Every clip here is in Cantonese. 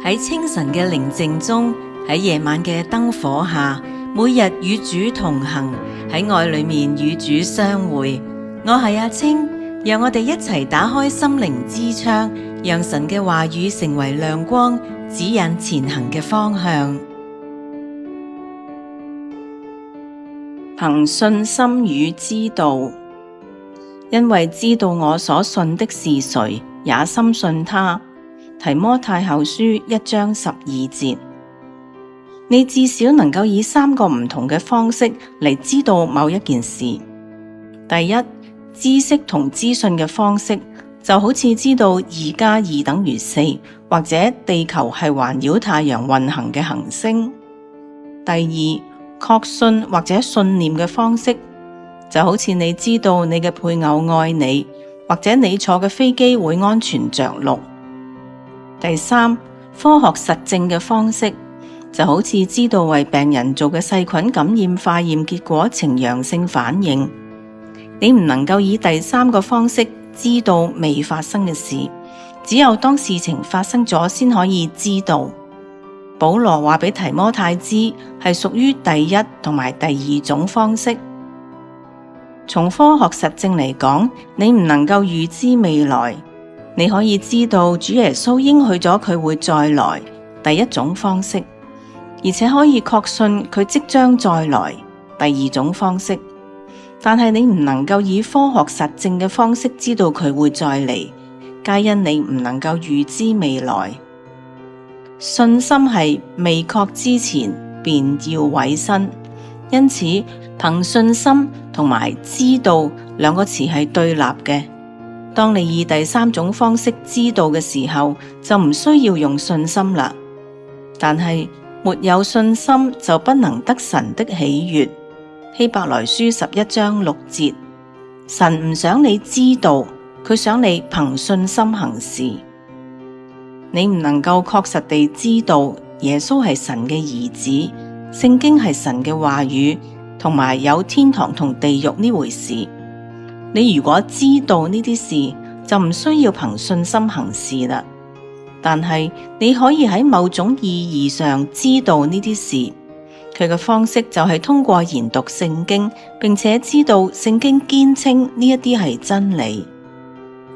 喺清晨嘅寧靜中，喺夜晚嘅燈火下，每日與主同行，喺愛裏面與主相會。我係阿青，讓我哋一齊打開心靈之窗，讓神嘅話語成為亮光，指引前行嘅方向。憑信心與知道，因為知道我所信的是誰，也深信他。提摩太後書1章12節。你至少能夠以3個唔同嘅方式嚟知道某一件事。第一，知識同資訊嘅方式，就好似知道2+2=4，或者地球係環繞太陽運行嘅行星。第二，確信或者信念嘅方式，就好似你知道你嘅配偶愛你，或者你坐嘅飛機會安全着陸。第三，科學實證嘅方式，就好似知道為病人做嘅細菌感染化驗結果呈陽性反應。你唔能夠以第三個方式知道未發生嘅事，只有當事情發生咗先可以知道。保羅話俾提摩太知，係屬於第一同埋第二種方式。從科學實證嚟講，你唔能夠預知未來，你可以知道主耶穌應許咗佢會再來，第一種方式，而且可以確信佢即將再來，第二種方式。但係你唔能夠以科學實證嘅方式知道佢會再嚟，皆因你唔能夠預知未來。信心係未確之前便要委身，因此憑信心同埋知道兩個詞係對立嘅。當你以第三種方式知道嘅時候，就唔需要用信心啦。但係沒有信心就不能得神的喜悅。希伯來書11章6節，神唔想你知道，佢想你憑信心行事。你唔能夠確實地知道耶穌係神嘅兒子，聖經係神嘅話語，同埋有天堂同地獄呢回事。你如果知道呢啲事，就唔需要憑信心行事啦。但係你可以喺某種意義上知道呢啲事，佢嘅方式就係通過研讀聖經，並且知道聖經堅稱呢一啲係真理。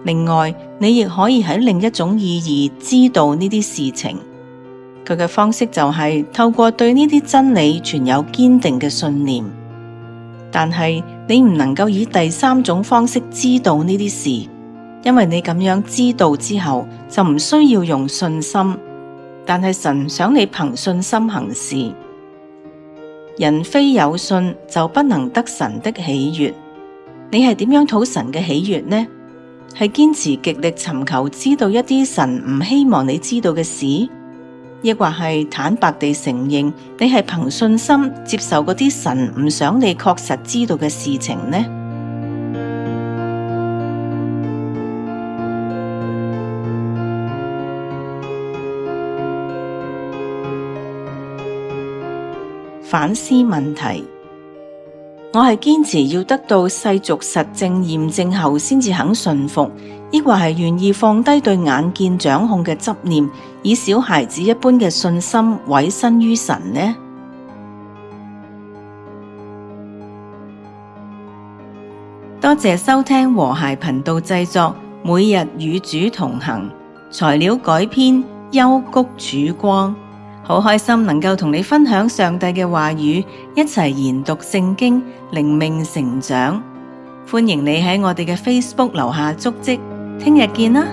另外，你亦可以喺另一種意義知道呢啲事情，佢嘅方式就係透過對呢啲真理存有堅定嘅信念。但係你唔能夠以第三種方式知道呢啲事，因為你咁樣知道之後就唔需要用信心，但係神想你憑信心行事。人非有信就不能得神的喜悅。你係點樣討神嘅喜悅呢？係堅持極力尋求知道一啲神唔希望你知道嘅事，抑或係坦白地承認你係憑信心接受嗰啲神唔想你確實知道嘅事情呢？反思問題。我係堅持要得到世俗實證驗證後先至肯信服，抑或係願意放低對眼見掌控嘅執念，以小孩子一般嘅信心委身於神呢？多謝收聽和諧頻道製作，每日與主同行，材料改編幽谷曙光。好開心能夠同你分享上帝嘅話語，一齊研讀聖經，靈命成長。歡迎你喺我哋嘅 Facebook 留下足跡，聽日見啦！